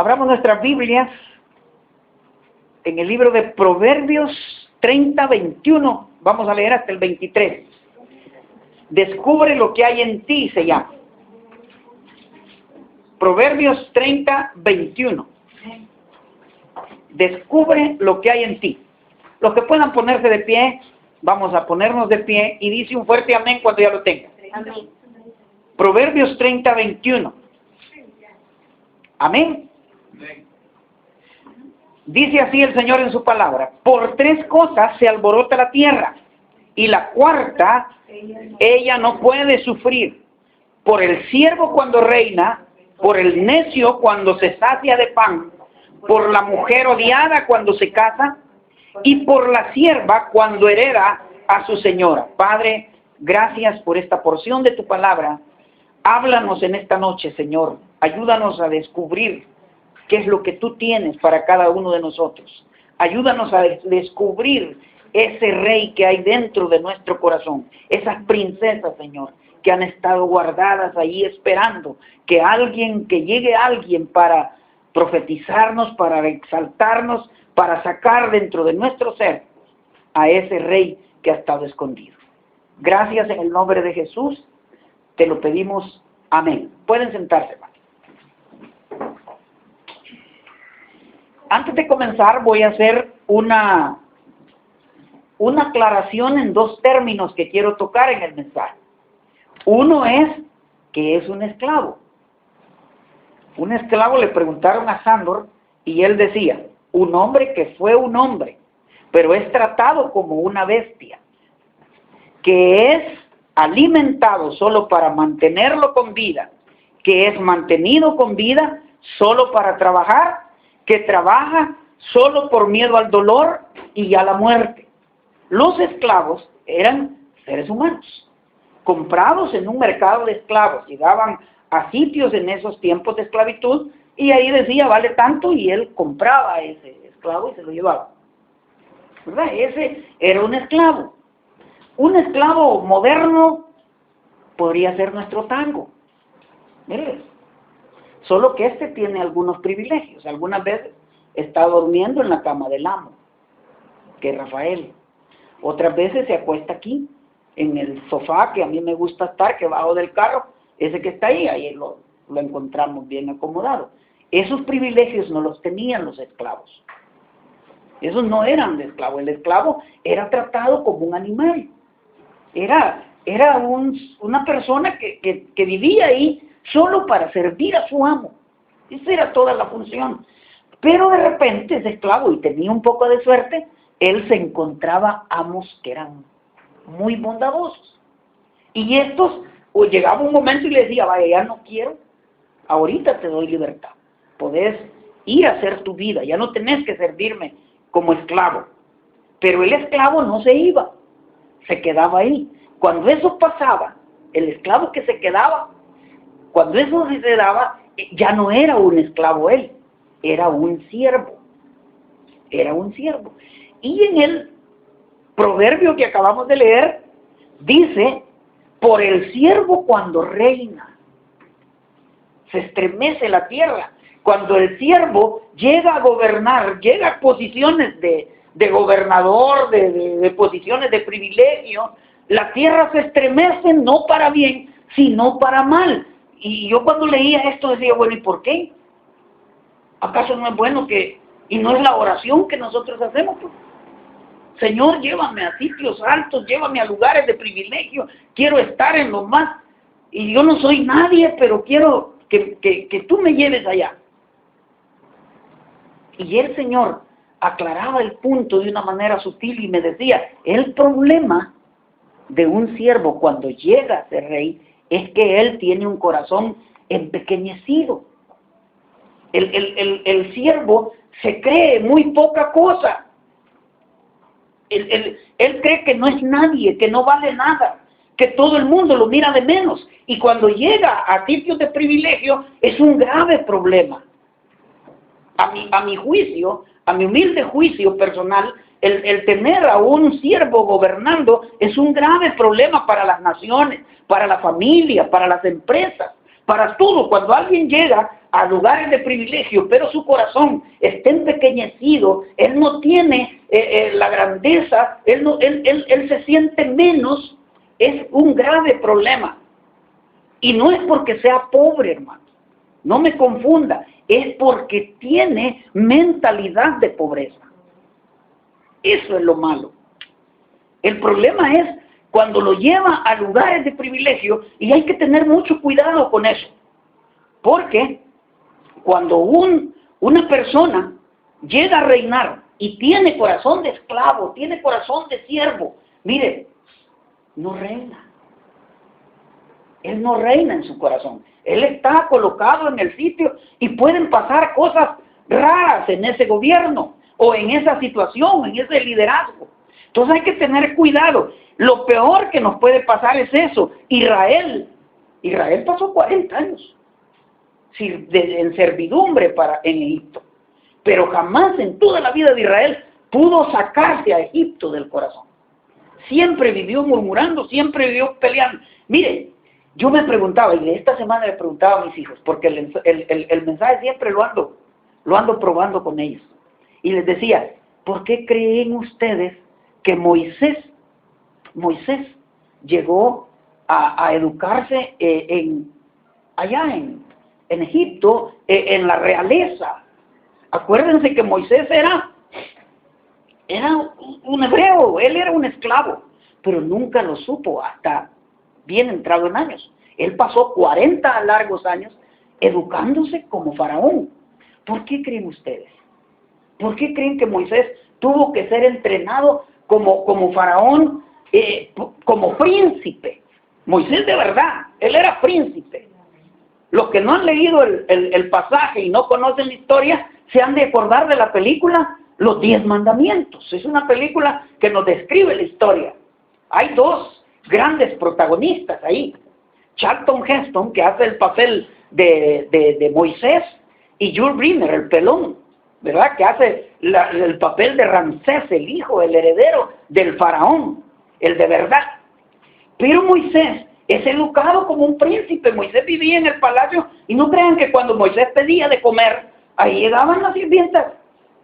Abramos nuestras Biblias en el libro de Proverbios 30:21. Vamos a leer hasta el 23. Descubre lo que hay en ti, se llama. Proverbios 30:21. Descubre lo que hay en ti. Los que puedan ponerse de pie, vamos a ponernos de pie y dice un fuerte amén cuando ya lo tenga. Amén. Proverbios 30:21. Amén. Dice así el Señor en su palabra: por 3 cosas se alborota la tierra, y la cuarta ella no puede sufrir: por el siervo cuando reina, por el necio cuando se sacia de pan, por la mujer odiada cuando se casa, y por la sierva cuando hereda a su señora. Padre, gracias por esta porción de tu palabra. Háblanos en esta noche, Señor. Ayúdanos a descubrir qué es lo que tú tienes para cada uno de nosotros. Ayúdanos a descubrir ese rey que hay dentro de nuestro corazón. Esas princesas, Señor, que han estado guardadas ahí esperando que llegue alguien para profetizarnos, para exaltarnos, para sacar dentro de nuestro ser a ese rey que ha estado escondido. Gracias en el nombre de Jesús, te lo pedimos. Amén. Pueden sentarse, hermano. Antes de comenzar voy a hacer una aclaración en 2 términos que quiero tocar en el mensaje. Uno es, ¿qué es un esclavo? Un esclavo, le preguntaron a Sándor y él decía: un hombre que fue un hombre, pero es tratado como una bestia, que es alimentado solo para mantenerlo con vida, que es mantenido con vida solo para trabajar, que trabaja solo por miedo al dolor y a la muerte. Los esclavos eran seres humanos, comprados en un mercado de esclavos. Llegaban a sitios en esos tiempos de esclavitud y ahí decía vale tanto y él compraba ese esclavo y se lo llevaba. ¿Verdad? Ese era un esclavo. Un esclavo moderno podría ser nuestro tango. Mire, solo que este tiene algunos privilegios. Algunas veces está durmiendo en la cama del amo, que es Rafael. Otras veces se acuesta aquí, en el sofá que a mí me gusta estar, que bajo del carro, ese que está ahí lo encontramos bien acomodado. Esos privilegios no los tenían los esclavos. Esos no eran de esclavo. El esclavo era tratado como un animal. Era una persona que vivía ahí solo para servir a su amo. Esa era toda la función. Pero de repente ese esclavo, y tenía un poco de suerte, él se encontraba amos que eran muy bondadosos. Y estos, llegaba un momento y le decía: vaya, ya no quiero, ahorita te doy libertad. Podés ir a hacer tu vida, ya no tenés que servirme como esclavo. Pero el esclavo no se iba, se quedaba ahí. Cuando eso pasaba, el esclavo que se quedaba, cuando eso se daba, ya no era un esclavo él, era un siervo. Era un siervo. Y en el proverbio que acabamos de leer, dice: por el siervo cuando reina, se estremece la tierra. Cuando el siervo llega a gobernar, llega a posiciones de gobernador, de posiciones de privilegio, la tierra se estremece no para bien, sino para mal. Y yo cuando leía esto decía: bueno, ¿y por qué? ¿Acaso no es bueno y no es la oración que nosotros hacemos? Pues, Señor, llévame a sitios altos, llévame a lugares de privilegio, quiero estar en lo más, y yo no soy nadie, pero quiero que tú me lleves allá. Y el Señor aclaraba el punto de una manera sutil y me decía: el problema de un siervo cuando llega a ser rey es que él tiene un corazón empequeñecido. El siervo se cree muy poca cosa. Él cree que no es nadie, que no vale nada, que todo el mundo lo mira de menos. Y cuando llega a sitios de privilegio es un grave problema. A mi juicio, a mi humilde juicio personal, el tener a un siervo gobernando es un grave problema para las naciones, para la familia, para las empresas, para todo. Cuando alguien llega a lugares de privilegio, pero su corazón está empequeñecido, él no tiene la grandeza, él se siente menos, es un grave problema. Y no es porque sea pobre, hermano, no me confunda, es porque tiene mentalidad de pobreza. Eso es lo malo. El problema es cuando lo lleva a lugares de privilegio, y hay que tener mucho cuidado con eso. Porque cuando una persona llega a reinar y tiene corazón de esclavo, tiene corazón de siervo, mire, no reina. Él no reina en su corazón. Él está colocado en el sitio y pueden pasar cosas raras en ese gobierno o en esa situación, en ese liderazgo. Entonces hay que tener cuidado. Lo peor que nos puede pasar es eso. Israel pasó 40 años en servidumbre en Egipto. Pero jamás en toda la vida de Israel pudo sacarse a Egipto del corazón. Siempre vivió murmurando, siempre vivió peleando. Mire, yo me preguntaba, y esta semana le preguntaba a mis hijos, porque el mensaje siempre lo ando probando con ellos. Y les decía, ¿por qué creen ustedes que Moisés llegó a educarse allá en Egipto, en la realeza? Acuérdense que Moisés era un hebreo, él era un esclavo, pero nunca lo supo hasta bien entrado en años. Él pasó 40 largos años educándose como faraón. ¿Por qué creen ustedes? ¿Por qué creen que Moisés tuvo que ser entrenado como faraón, como príncipe? Moisés de verdad, él era príncipe. Los que no han leído el pasaje y no conocen la historia, se han de acordar de la película Los 10 Mandamientos. Es una película que nos describe la historia. Hay dos grandes protagonistas ahí. Charlton Heston, que hace el papel de Moisés, y Jules Briner, el pelón, ¿verdad? Que hace el papel de Ramsés, el hijo, el heredero del faraón, el de verdad. Pero Moisés es educado como un príncipe. Moisés vivía en el palacio, y no crean que cuando Moisés pedía de comer, ahí llegaban las sirvientas,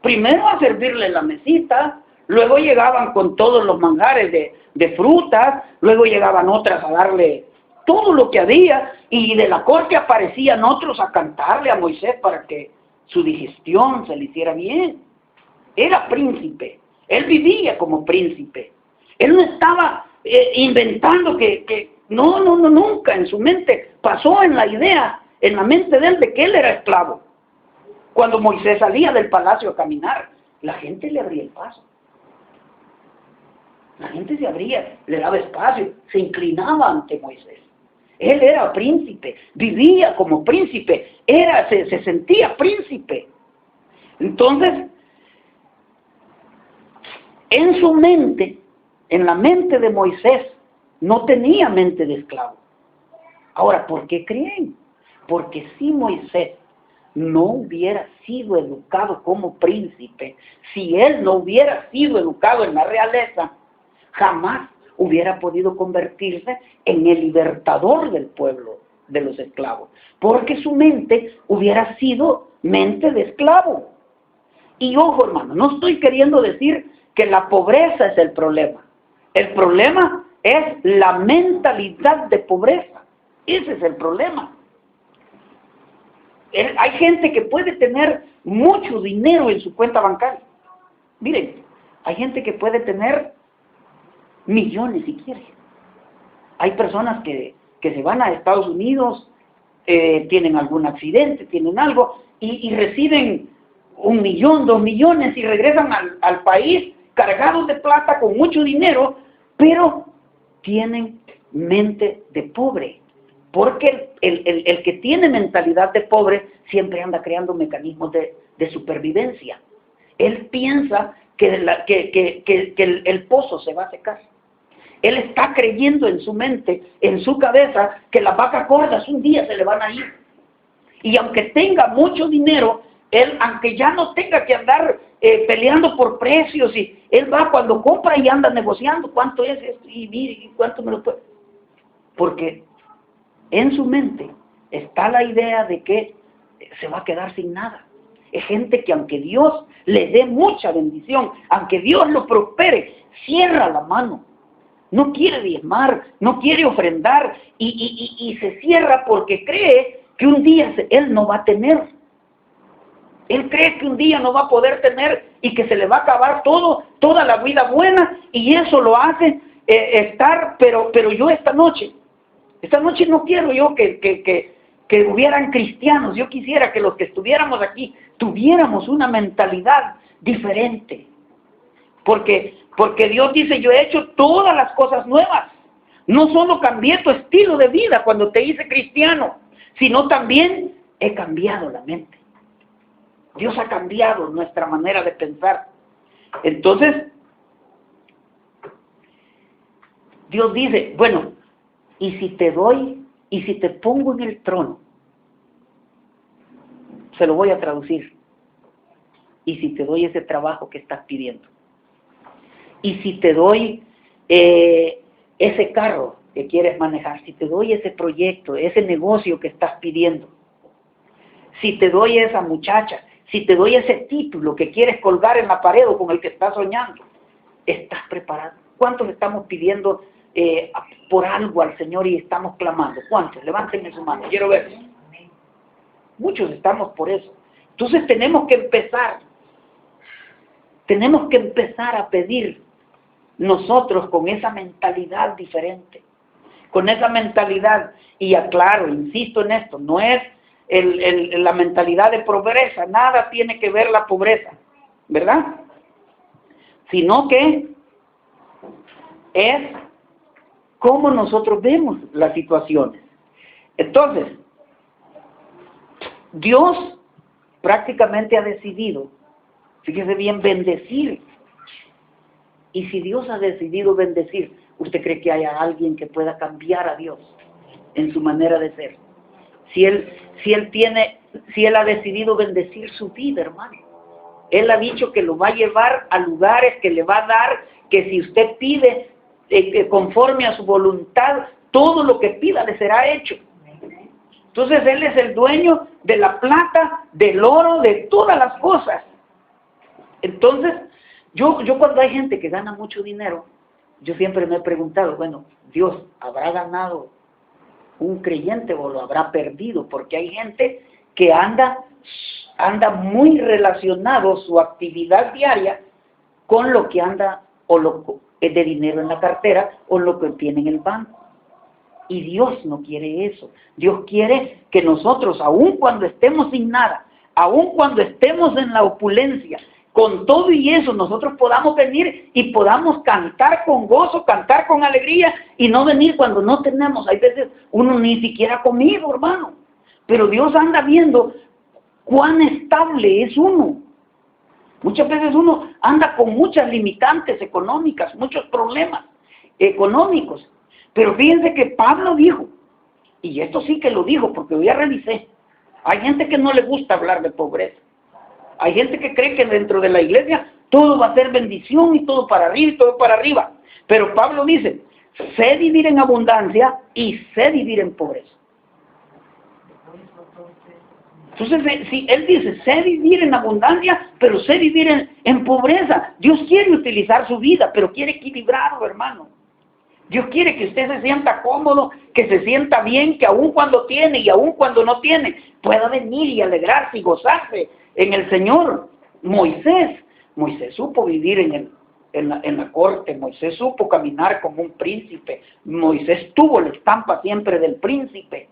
primero a servirle la mesita, luego llegaban con todos los manjares de frutas, luego llegaban otras a darle todo lo que había, y de la corte aparecían otros a cantarle a Moisés para que su digestión se le hiciera bien. Era príncipe, él vivía como príncipe, él no estaba inventando no, nunca en su mente pasó en la idea, en la mente de él, de que él era esclavo. Cuando Moisés salía del palacio a caminar, la gente le abría el paso. La gente se abría, le daba espacio, se inclinaba ante Moisés. Él era príncipe, vivía como príncipe, se sentía príncipe. Entonces, en su mente, en la mente de Moisés, no tenía mente de esclavo. Ahora, ¿por qué creen? Porque si Moisés no hubiera sido educado como príncipe, si él no hubiera sido educado en la realeza, jamás hubiera podido convertirse en el libertador del pueblo, de los esclavos, porque su mente hubiera sido mente de esclavo. Y ojo, hermano, no estoy queriendo decir que la pobreza es el problema. El problema es la mentalidad de pobreza. Ese es el problema. Hay gente que puede tener mucho dinero en su cuenta bancaria. Miren, hay gente que puede tener millones si quiere. Hay personas que se van a Estados Unidos, tienen algún accidente, tienen algo, y reciben 1 millón, 2 millones, y regresan al país cargados de plata, con mucho dinero, pero tienen mente de pobre. Porque el que tiene mentalidad de pobre siempre anda creando mecanismos de supervivencia. Él piensa que el pozo se va a secar. Él está creyendo en su mente, en su cabeza, que las vacas gordas un día se le van a ir. Y aunque tenga mucho dinero, él, aunque ya no tenga que andar peleando por precios, y él va cuando compra y anda negociando, ¿cuánto es esto? Y mire, ¿cuánto me lo puede? Porque en su mente está la idea de que se va a quedar sin nada. Es gente que aunque Dios le dé mucha bendición, aunque Dios lo prospere, cierra la mano. No quiere diezmar, no quiere ofrendar y se cierra porque cree que un día él no va a tener. Él cree que un día no va a poder tener y que se le va a acabar toda la vida buena, y eso lo hace pero yo esta noche no quiero yo que hubieran cristianos. Yo quisiera que los que estuviéramos aquí tuviéramos una mentalidad diferente. Porque Dios dice, yo he hecho todas las cosas nuevas. No solo cambié tu estilo de vida cuando te hice cristiano, sino también he cambiado la mente. Dios ha cambiado nuestra manera de pensar. Entonces, Dios dice, bueno, y si te doy, y si te pongo en el trono, se lo voy a traducir, y si te doy ese trabajo que estás pidiendo, y si te doy ese carro que quieres manejar, si te doy ese proyecto, ese negocio que estás pidiendo, si te doy esa muchacha, si te doy ese título que quieres colgar en la pared o con el que estás soñando, ¿estás preparado? ¿Cuántos estamos pidiendo por algo al Señor y estamos clamando? ¿Cuántos? Levántenme su mano, quiero ver. Muchos estamos por eso. Entonces tenemos que empezar a pedir nosotros con esa mentalidad diferente, con esa mentalidad, y aclaro, insisto en esto, no es la mentalidad de pobreza, nada tiene que ver la pobreza, ¿verdad? Sino que es cómo nosotros vemos las situaciones. Entonces, Dios prácticamente ha decidido, fíjese bien, bendecir. Y si Dios ha decidido bendecir, ¿usted cree que haya alguien que pueda cambiar a Dios en su manera de ser? Si él ha decidido bendecir su vida, hermano, Él ha dicho que lo va a llevar a lugares, que le va a dar, que si usted pide conforme a su voluntad, todo lo que pida le será hecho. Entonces Él es el dueño de la plata, del oro, de todas las cosas. Entonces, yo cuando hay gente que gana mucho dinero, yo siempre me he preguntado, bueno, Dios, ¿habrá ganado un creyente o lo habrá perdido? Porque hay gente que anda muy relacionado su actividad diaria con lo que anda o lo de dinero en la cartera o lo que tiene en el banco. Y Dios no quiere eso. Dios quiere que nosotros, aun cuando estemos sin nada, aun cuando estemos en la opulencia, con todo y eso, nosotros podamos venir y podamos cantar con gozo, cantar con alegría, y no venir cuando no tenemos. Hay veces uno ni siquiera ha comido, hermano. Pero Dios anda viendo cuán estable es uno. Muchas veces uno anda con muchas limitantes económicas, muchos problemas económicos. Pero fíjense que Pablo dijo, y esto sí que lo dijo porque yo ya revisé, hay gente que no le gusta hablar de pobreza. Hay gente que cree que dentro de la iglesia todo va a ser bendición y todo para arriba y todo para arriba. Pero Pablo dice, sé vivir en abundancia y sé vivir en pobreza. Entonces, si él dice, sé vivir en abundancia, pero sé vivir en pobreza. Dios quiere utilizar su vida, pero quiere equilibrarlo, hermano. Dios quiere que usted se sienta cómodo, que se sienta bien, que aun cuando tiene y aun cuando no tiene, pueda venir y alegrarse y gozarse en el Señor. Moisés supo vivir en la corte, Moisés supo caminar como un príncipe, Moisés tuvo la estampa siempre del príncipe,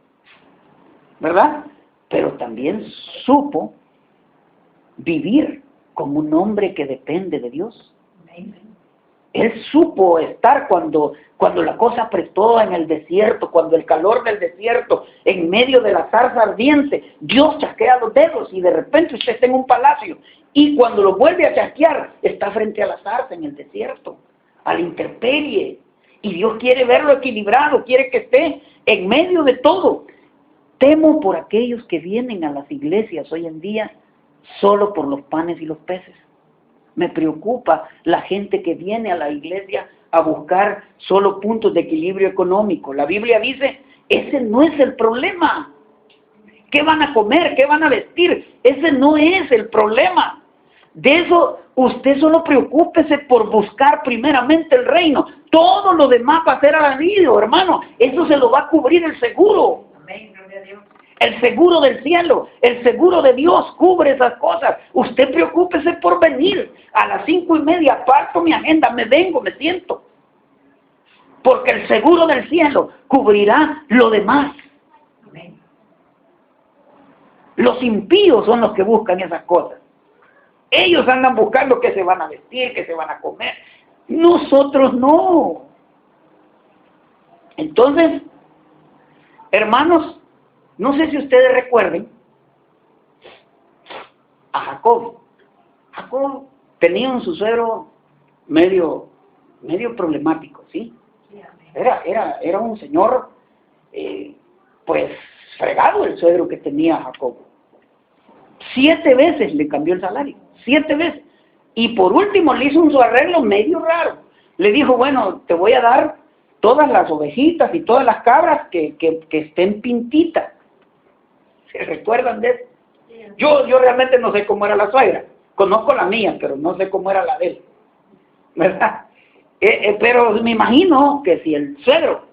¿verdad? Pero también supo vivir como un hombre que depende de Dios. Él supo estar cuando la cosa apretó en el desierto, cuando el calor del desierto, en medio de la zarza ardiente, Dios chasquea los dedos y de repente usted está en un palacio, y cuando lo vuelve a chasquear, está frente a la zarza en el desierto, a la intemperie, y Dios quiere verlo equilibrado, quiere que esté en medio de todo. Temo por aquellos que vienen a las iglesias hoy en día solo por los panes y los peces. Me preocupa la gente que viene a la iglesia a buscar solo puntos de equilibrio económico. La Biblia dice, ese no es el problema. ¿Qué van a comer? ¿Qué van a vestir? Ese no es el problema. De eso usted solo preocúpese por buscar primeramente el reino. Todo lo demás va a ser añadido, hermano. Eso se lo va a cubrir el seguro. Amén, gloria a Dios. El seguro del cielo, el seguro de Dios cubre esas cosas. Usted preocúpese por venir. A las 5:30 aparto mi agenda, me vengo, me siento. Porque el seguro del cielo cubrirá lo demás. Amén. Los impíos son los que buscan esas cosas. Ellos andan buscando qué se van a vestir, qué se van a comer. Nosotros no. Entonces, hermanos, no sé si ustedes recuerden a Jacob. Jacob tenía un suegro medio problemático, ¿sí? Sí, amén. Era un señor, pues, fregado el suegro que tenía Jacob. 7 veces le cambió el salario, 7 veces. Y por último le hizo un su arreglo medio raro. Le dijo, bueno, te voy a dar todas las ovejitas y todas las cabras que estén pintitas. ¿Se recuerdan de eso? Sí, amén. Yo realmente no sé cómo era la suegra. Conozco la mía, pero no sé cómo era la de él. ¿Verdad? Pero me imagino que si el suegro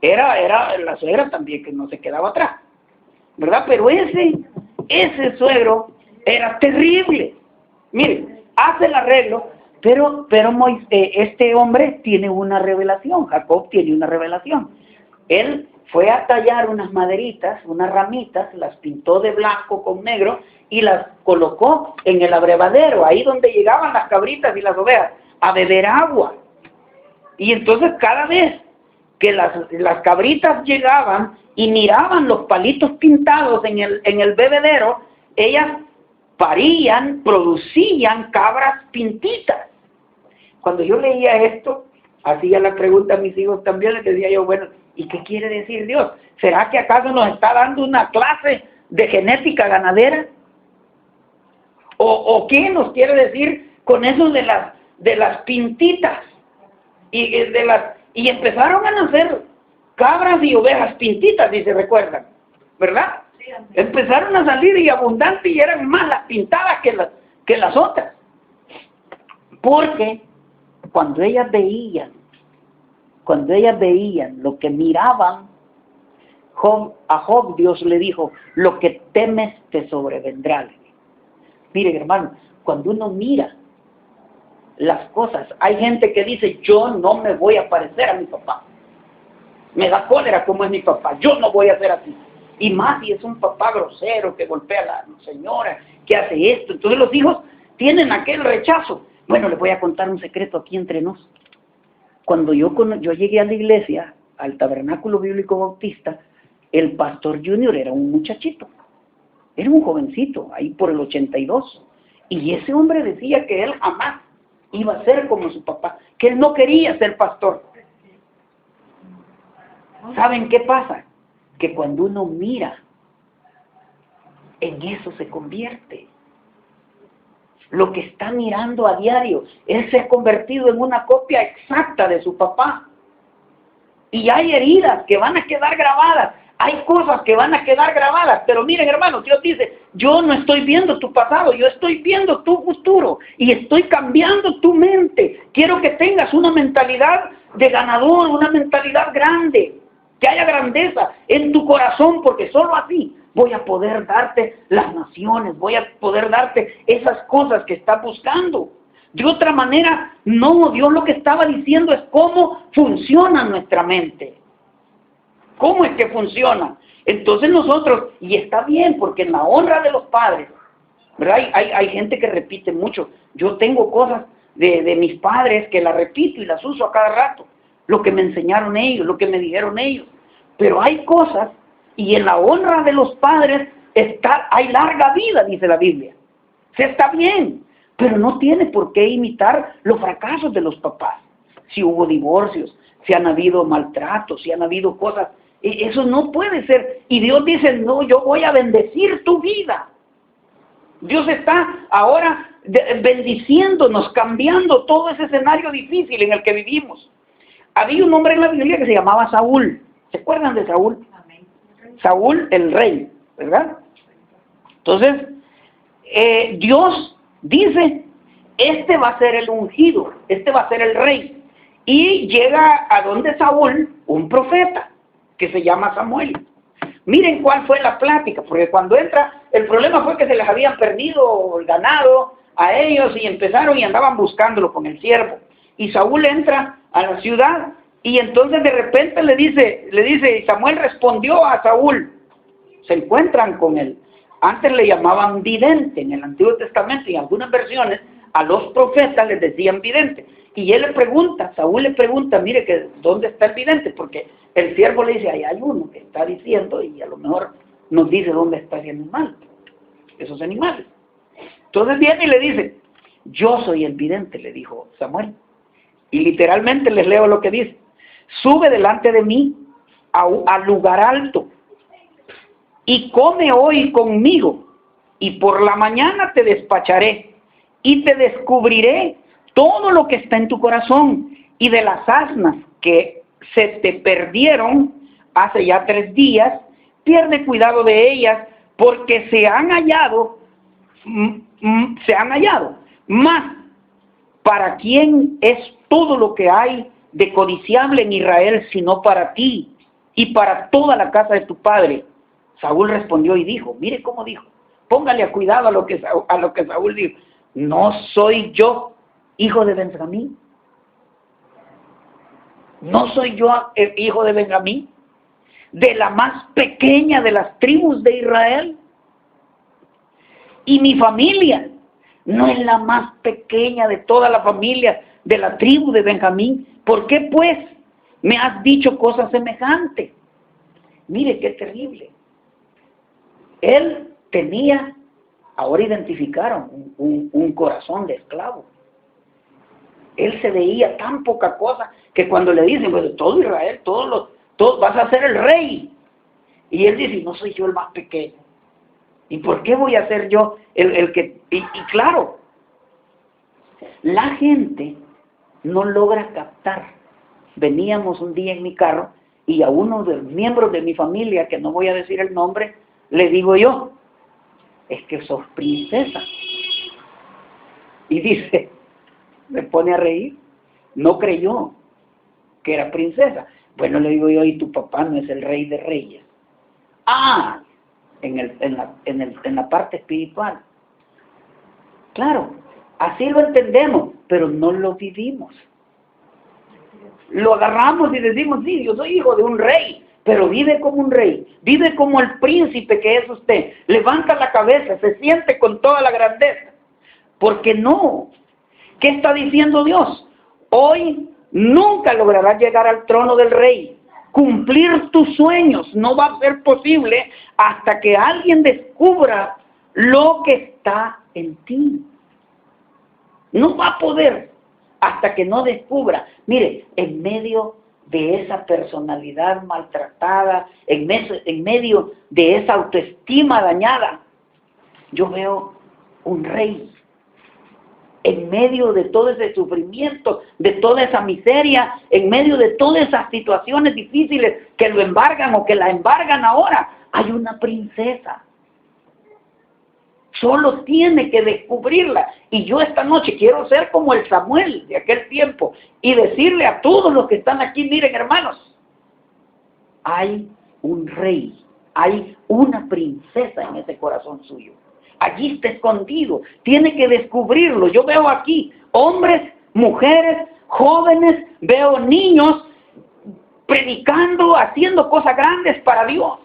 era la suegra también, que no se quedaba atrás. ¿Verdad? Pero ese suegro era terrible. Miren, hace el arreglo, pero este hombre tiene una revelación. Jacob tiene una revelación. Él fue a tallar unas maderitas, unas ramitas, las pintó de blanco con negro y las colocó en el abrevadero, ahí donde llegaban las cabritas y las ovejas, a beber agua. Y entonces cada vez que las cabritas llegaban y miraban los palitos pintados en el bebedero, ellas parían, producían cabras pintitas. Cuando yo leía esto, hacía la pregunta a mis hijos también, les decía yo, bueno, ¿y qué quiere decir Dios? ¿Será que acaso nos está dando una clase de genética ganadera? ¿O qué nos quiere decir con eso de las pintitas? Y empezaron a nacer cabras y ovejas pintitas, si se recuerdan, ¿verdad? Sí, amén. Empezaron a salir y abundantes y eran más las pintadas que las otras. Porque cuando ellas veían lo que miraban, a Job Dios le dijo, lo que temes te sobrevendrá. Miren, hermano, cuando uno mira las cosas, hay gente que dice, yo no me voy a parecer a mi papá. Me da cólera como es mi papá, yo no voy a ser así. Y más si es un papá grosero que golpea a la señora, que hace esto. Entonces los hijos tienen aquel rechazo. Bueno, les voy a contar un secreto aquí entre nos. Cuando yo llegué a la iglesia, al Tabernáculo Bíblico Bautista, el pastor Junior era un muchachito. Era un jovencito, ahí por el 82. Y ese hombre decía que él jamás iba a ser como su papá, que él no quería ser pastor. ¿Saben qué pasa? Que cuando uno mira, en eso se convierte. Lo que está mirando a diario, él se ha convertido en una copia exacta de su papá. Y hay heridas que van a quedar grabadas, hay cosas que van a quedar grabadas, pero miren hermanos, Dios dice, yo no estoy viendo tu pasado, yo estoy viendo tu futuro y estoy cambiando tu mente. Quiero que tengas una mentalidad de ganador, una mentalidad grande, que haya grandeza en tu corazón, porque solo así voy a poder darte las naciones, voy a poder darte esas cosas que estás buscando. De otra manera, no, Dios lo que estaba diciendo es cómo funciona nuestra mente. ¿Cómo es que funciona? Entonces nosotros, y está bien, porque en la honra de los padres, ¿verdad? Hay gente que repite mucho. Yo tengo cosas de mis padres que las repito y las uso a cada rato. Lo que me enseñaron ellos, lo que me dijeron ellos. Pero hay cosas, y en la honra de los padres hay larga vida, dice la Biblia. Se está bien, pero no tiene por qué imitar los fracasos de los papás. Si hubo divorcios, si han habido maltratos, si han habido cosas, eso no puede ser. Y Dios dice, no, yo voy a bendecir tu vida. Dios está ahora bendiciéndonos, cambiando todo ese escenario difícil en el que vivimos. Había un hombre en la Biblia que se llamaba Saúl. ¿Se acuerdan de Saúl? Amén. Saúl el rey, ¿verdad? Entonces, Dios dice, este va a ser el ungido, este va a ser el rey. Y llega a donde Saúl, un profeta, que se llama Samuel. Miren cuál fue la plática, porque cuando entra, el problema fue que se les habían perdido el ganado a ellos y empezaron y andaban buscándolo con el siervo. Y Saúl entra a la ciudad y entonces de repente le dice, y Samuel respondió a Saúl, se encuentran con él. Antes le llamaban vidente en el Antiguo Testamento y en algunas versiones a los profetas les decían vidente. Y él le pregunta, Saúl le pregunta, mire, que ¿dónde está el vidente? Porque el siervo le dice, ahí hay uno que está diciendo y a lo mejor nos dice dónde está ese animal, esos animales. Entonces viene y le dice, yo soy el vidente, le dijo Samuel. Y literalmente les leo lo que dice, sube delante de mí al lugar alto y come hoy conmigo y por la mañana te despacharé y te descubriré todo lo que está en tu corazón y de las asnas que se te perdieron hace ya 3 días, pierde cuidado de ellas porque se han hallado, mas ¿para quién es todo lo que hay de codiciable en Israel sino para ti y para toda la casa de tu padre? Saúl respondió y dijo, mire cómo dijo, póngale a cuidado a lo que Saúl dijo, ¿no soy yo hijo de Benjamín? ¿No soy yo el hijo de Benjamín? De la más pequeña de las tribus de Israel. Y mi familia no es la más pequeña de toda la familia de la tribu de Benjamín. ¿Por qué pues me has dicho cosas semejantes? Mire qué terrible. Él tenía, ahora identificaron, un corazón de esclavo. Él se veía tan poca cosa que cuando le dicen, pues todo Israel, todos vas a ser el rey. Y él dice, no soy yo el más pequeño. ¿Y por qué voy a ser yo el que...? Y claro, la gente no logra captar. Veníamos un día en mi carro y a uno de los miembros de mi familia, que no voy a decir el nombre, le digo yo, es que sos princesa. Y dice, me pone a reír, no creyó que era princesa. Bueno, le digo yo, y tu papá no es el rey de reyes. Ah, en la parte espiritual. Claro, así lo entendemos, pero no lo vivimos. Lo agarramos y decimos, sí, yo soy hijo de un rey, pero vive como un rey, vive como el príncipe que es usted, levanta la cabeza, se siente con toda la grandeza, porque no. ¿Qué está diciendo Dios? Hoy nunca lograrás llegar al trono del rey. Cumplir tus sueños no va a ser posible hasta que alguien descubra lo que está en ti. No va a poder hasta que no descubra. Mire, en medio de esa personalidad maltratada, en medio de esa autoestima dañada, yo veo un rey. En medio de todo ese sufrimiento, de toda esa miseria, en medio de todas esas situaciones difíciles que lo embargan o que la embargan ahora, hay una princesa. Solo tiene que descubrirla. Y yo esta noche quiero ser como el Samuel de aquel tiempo y decirle a todos los que están aquí, miren hermanos, hay un rey, hay una princesa en ese corazón suyo. Allí está escondido, tiene que descubrirlo. Yo veo aquí hombres, mujeres, jóvenes, veo niños predicando, haciendo cosas grandes para Dios.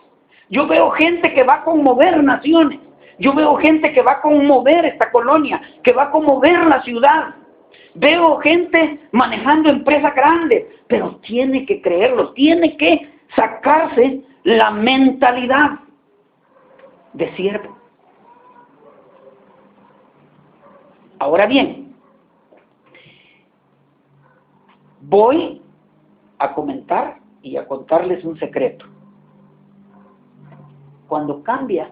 Yo veo gente que va a conmover naciones. Yo veo gente que va a conmover esta colonia, que va a conmover la ciudad. Veo gente manejando empresas grandes, pero tiene que creerlo, tiene que sacarse la mentalidad de siervo. Ahora bien, voy a comentar y a contarles un secreto. Cuando cambia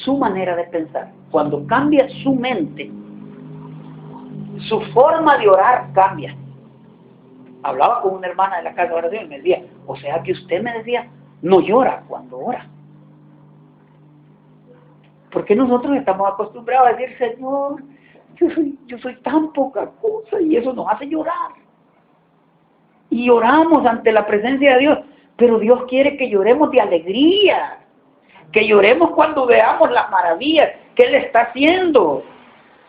su manera de pensar, cuando cambia su mente, su forma de orar cambia. Hablaba con una hermana de la casa de oración y me decía, o sea que usted me decía, no llora cuando ora. Porque nosotros estamos acostumbrados a decir, Señor, yo soy tan poca cosa, y eso nos hace llorar. Y lloramos ante la presencia de Dios, pero Dios quiere que lloremos de alegría, que lloremos cuando veamos las maravillas que Él está haciendo.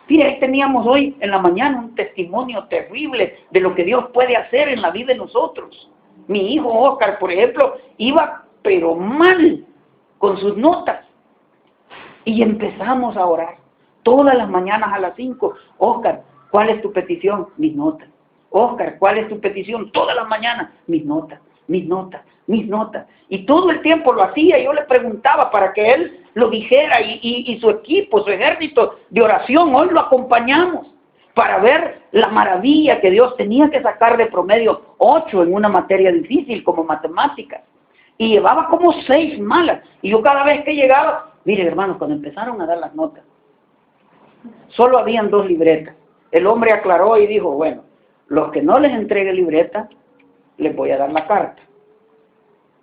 Mire, ahí teníamos hoy en la mañana un testimonio terrible de lo que Dios puede hacer en la vida de nosotros. Mi hijo Oscar, por ejemplo, iba pero mal con sus notas. Y empezamos a orar todas las mañanas a las 5. Oscar, ¿cuál es tu petición? Mis notas. Oscar, ¿cuál es tu petición? Todas las mañanas, mis notas, mis notas, mis notas. Y todo el tiempo lo hacía, yo le preguntaba para que él lo dijera, y su equipo, su ejército de oración, hoy lo acompañamos para ver la maravilla que Dios tenía que sacar de promedio 8 en una materia difícil como matemáticas. Y llevaba como 6 malas. Y yo cada vez que llegaba, mire hermanos, cuando empezaron a dar las notas, solo habían 2 libretas. El hombre aclaró y dijo, bueno, los que no les entregue libreta, les voy a dar la carta,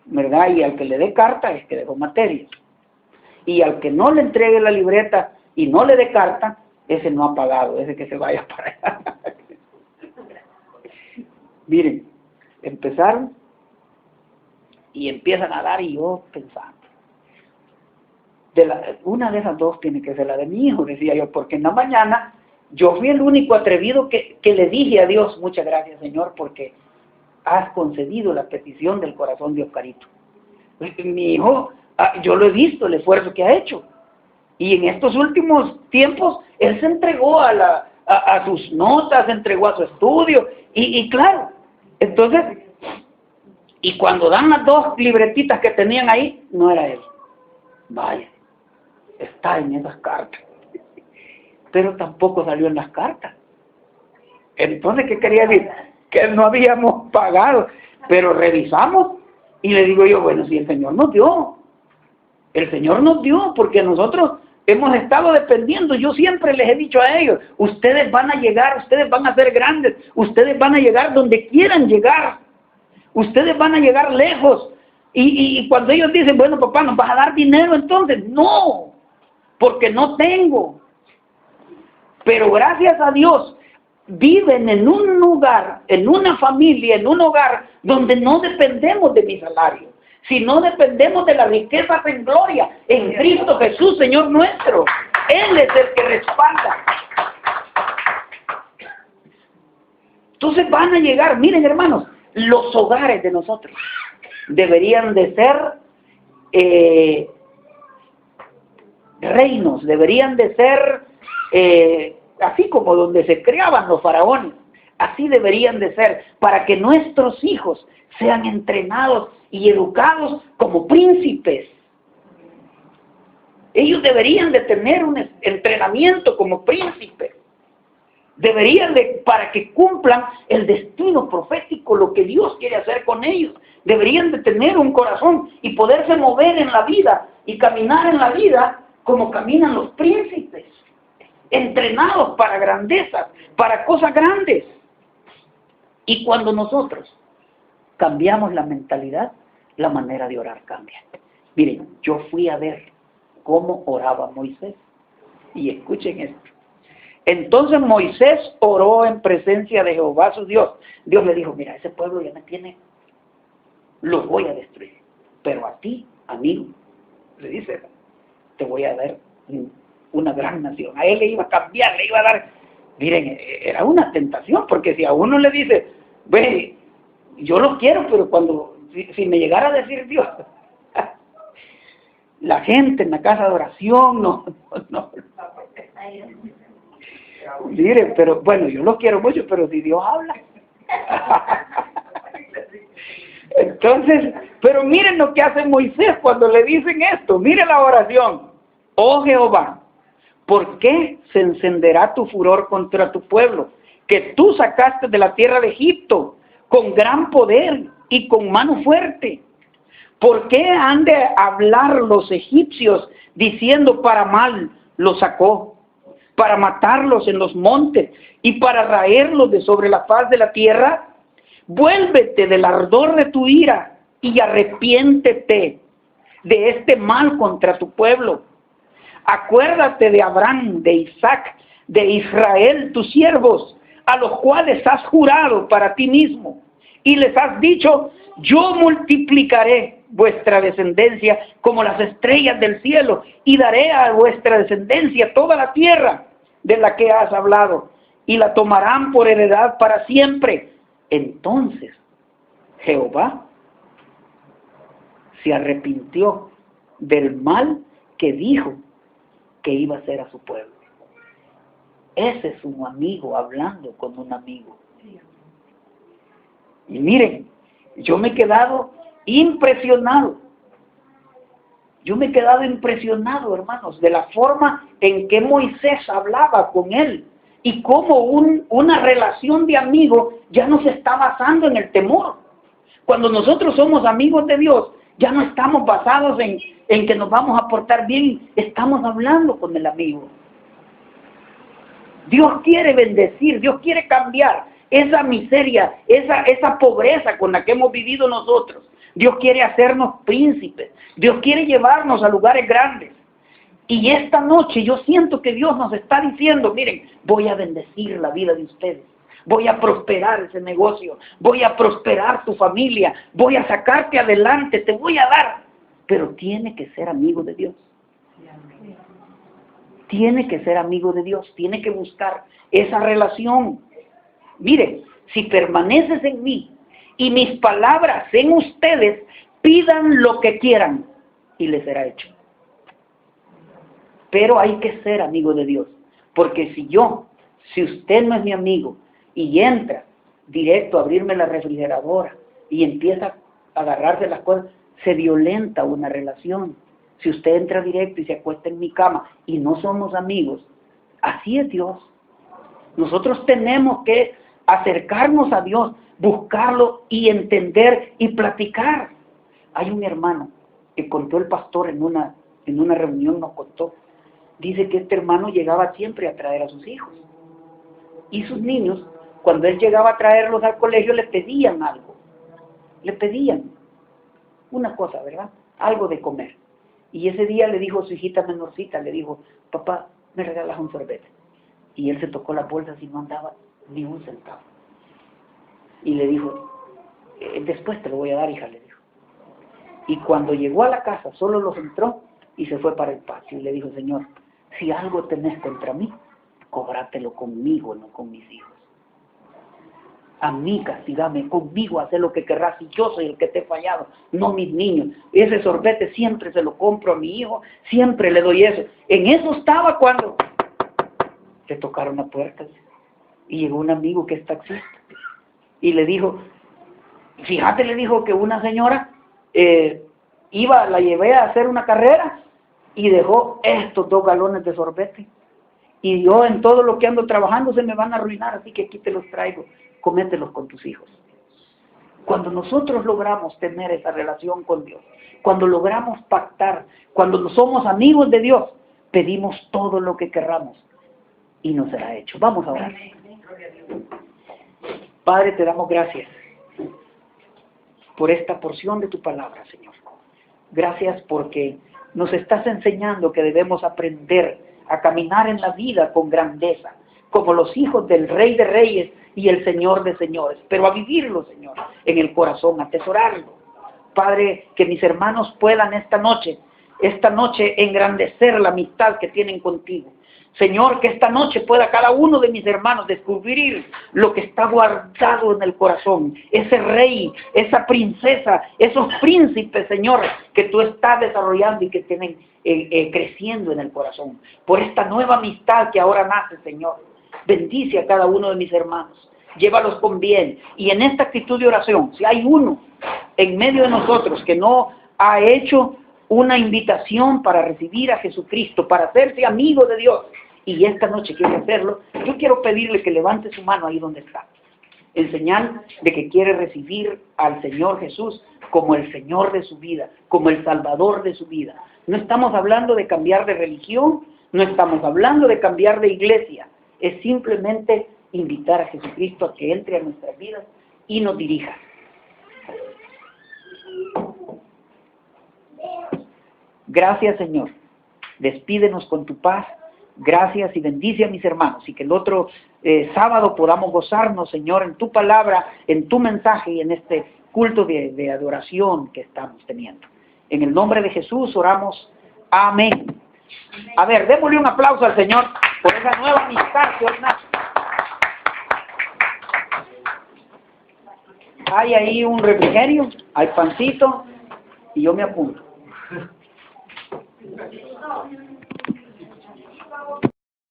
¿verdad? Y al que le dé carta es que dejó materias. Y al que no le entregue la libreta y no le dé carta, ese no ha pagado, ese que se vaya para allá. Miren, empezaron y empiezan a dar, y yo pensando, una de esas 2 tiene que ser la de mi hijo, decía yo, porque en la mañana yo fui el único atrevido que le dije a Dios, muchas gracias Señor, porque has concedido la petición del corazón de Oscarito. Mi hijo, yo lo he visto, el esfuerzo que ha hecho, y en estos últimos tiempos, él se entregó a sus notas, se entregó a su estudio, y claro, entonces, y cuando dan las 2 libretitas que tenían ahí, no era él. Vaya, está en esas cartas. Pero tampoco salió en las cartas. Entonces, ¿qué quería decir? Que no habíamos pagado. Pero revisamos y le digo yo, bueno, si el Señor nos dio. El Señor nos dio porque nosotros hemos estado dependiendo. Yo siempre les he dicho a ellos, ustedes van a llegar, ustedes van a ser grandes, ustedes van a llegar donde quieran llegar. Ustedes van a llegar lejos. Y cuando ellos dicen, bueno, papá, ¿nos vas a dar dinero entonces? No, porque no tengo. Pero gracias a Dios, viven en un lugar, en una familia, en un hogar donde no dependemos de mi salario, sino dependemos de las riquezas en gloria, en Cristo Jesús, Señor nuestro. Él es el que respalda. Entonces van a llegar, miren hermanos, los hogares de nosotros deberían de ser reinos, deberían de ser así como donde se criaban los faraones, así deberían de ser, para que nuestros hijos sean entrenados y educados como príncipes. Ellos deberían de tener un entrenamiento como príncipes. Deberían de, para que cumplan el destino profético, lo que Dios quiere hacer con ellos. Deberían de tener un corazón y poderse mover en la vida y caminar en la vida como caminan los príncipes, entrenados para grandezas, para cosas grandes. Y cuando nosotros cambiamos la mentalidad, la manera de orar cambia. Miren, yo fui a ver cómo oraba Moisés. Y escuchen esto. Entonces Moisés oró en presencia de Jehová su Dios. Dios le dijo, mira, ese pueblo ya me tiene, lo voy a destruir. Pero a ti, amigo, le dice, te voy a dar una gran nación. A él le iba a cambiar, le iba a dar. Miren, era una tentación, porque si a uno le dice, ve, yo lo quiero, pero cuando, si me llegara a decir Dios, la gente en la casa de oración, no. Mire, pero bueno, yo lo quiero mucho, pero si Dios habla. Entonces, pero miren lo que hace Moisés cuando le dicen esto. Miren la oración. Oh Jehová, ¿por qué se encenderá tu furor contra tu pueblo, que tú sacaste de la tierra de Egipto con gran poder y con mano fuerte? ¿Por qué han de hablar los egipcios diciendo para mal lo sacó, para matarlos en los montes y para raerlos de sobre la faz de la tierra? Vuélvete del ardor de tu ira y arrepiéntete de este mal contra tu pueblo. Acuérdate de Abraham, de Isaac, de Israel, tus siervos, a los cuales has jurado para ti mismo, y les has dicho, yo multiplicaré vuestra descendencia como las estrellas del cielo, y daré a vuestra descendencia toda la tierra de la que has hablado, y la tomarán por heredad para siempre. Entonces Jehová se arrepintió del mal que dijo que iba a hacer a su pueblo. Ese es un amigo hablando con un amigo. Y miren, yo me he quedado impresionado. Yo me he quedado impresionado, hermanos, de la forma en que Moisés hablaba con él y cómo una relación de amigo ya no se está basando en el temor. Cuando nosotros somos amigos de Dios, ya no estamos basados en que nos vamos a portar bien, estamos hablando con el amigo. Dios quiere bendecir, Dios quiere cambiar esa miseria, esa pobreza con la que hemos vivido nosotros. Dios quiere hacernos príncipes, Dios quiere llevarnos a lugares grandes. Y esta noche yo siento que Dios nos está diciendo, miren, voy a bendecir la vida de ustedes, voy a prosperar ese negocio, voy a prosperar tu familia, voy a sacarte adelante, te voy a dar. Pero tiene que ser amigo de Dios. Tiene que ser amigo de Dios, tiene que buscar esa relación. Miren, si permaneces en mí y mis palabras en ustedes, pidan lo que quieran y les será hecho. Pero hay que ser amigo de Dios, porque si usted no es mi amigo y entra directo a abrirme la refrigeradora y empieza a agarrarse las cosas, se violenta una relación. Si usted entra directo y se acuesta en mi cama y no somos amigos, así es Dios. Nosotros tenemos que acercarnos a Dios, buscarlo y entender y platicar. Hay un hermano que contó el pastor en una reunión, nos contó. Dice que este hermano llegaba siempre a traer a sus hijos. Y sus niños, cuando él llegaba a traerlos al colegio, le pedían algo. Le pedían una cosa, ¿verdad? Algo de comer. Y ese día le dijo a su hijita menorcita, le dijo, papá, ¿me regalas un sorbete? Y él se tocó la bolsa y no andaba ni un centavo. Y le dijo, después te lo voy a dar, hija, le dijo. Y cuando llegó a la casa, solo los entró y se fue para el patio. Y le dijo, Señor, si algo tenés contra mí, cobrátelo conmigo, no con mis hijos. A mí castigame, conmigo haz lo que querrás, y yo soy el que te he fallado, no mis niños. Ese sorbete siempre se lo compro a mi hijo, siempre le doy eso. En eso estaba cuando le tocaron la puerta y llegó un amigo que es taxista y le dijo, fíjate, le dijo que una señora la llevé a hacer una carrera y dejó estos 2 galones de sorbete. Y yo en todo lo que ando trabajando se me van a arruinar, así que aquí te los traigo, comételos con tus hijos. Cuando nosotros logramos tener esa relación con Dios, cuando logramos pactar, cuando somos amigos de Dios, pedimos todo lo que querramos y nos será hecho. Vamos a orar. Padre, te damos gracias por esta porción de tu palabra, Señor. Gracias porque nos estás enseñando que debemos aprender a caminar en la vida con grandeza, como los hijos del Rey de Reyes y el Señor de Señores, pero a vivirlo, Señor, en el corazón, a atesorarlo. Padre, que mis hermanos puedan esta noche engrandecer la amistad que tienen contigo. Señor, que esta noche pueda cada uno de mis hermanos descubrir lo que está guardado en el corazón, ese rey, esa princesa, esos príncipes, Señor, que tú estás desarrollando y que tienen creciendo en el corazón. Por esta nueva amistad que ahora nace, Señor, bendice a cada uno de mis hermanos, llévalos con bien. Y en esta actitud de oración, si hay uno en medio de nosotros que no ha hecho una invitación para recibir a Jesucristo, para hacerse amigo de Dios, y esta noche quiere hacerlo, yo quiero pedirle que levante su mano ahí donde está, en señal de que quiere recibir al Señor Jesús como el Señor de su vida, como el Salvador de su vida. No estamos hablando de cambiar de religión, no estamos hablando de cambiar de iglesia, es simplemente invitar a Jesucristo a que entre a nuestras vidas y nos dirija. Gracias, Señor, Despídenos con tu paz. Gracias y bendice a mis hermanos, y que el otro sábado podamos gozarnos, Señor, en tu palabra, en tu mensaje y en este culto de adoración que estamos teniendo. En el nombre de Jesús oramos. Amén. A ver, démosle un aplauso al Señor por esa nueva amistad que hoy nace. Hay ahí un refrigerio, hay pancito y yo me apunto.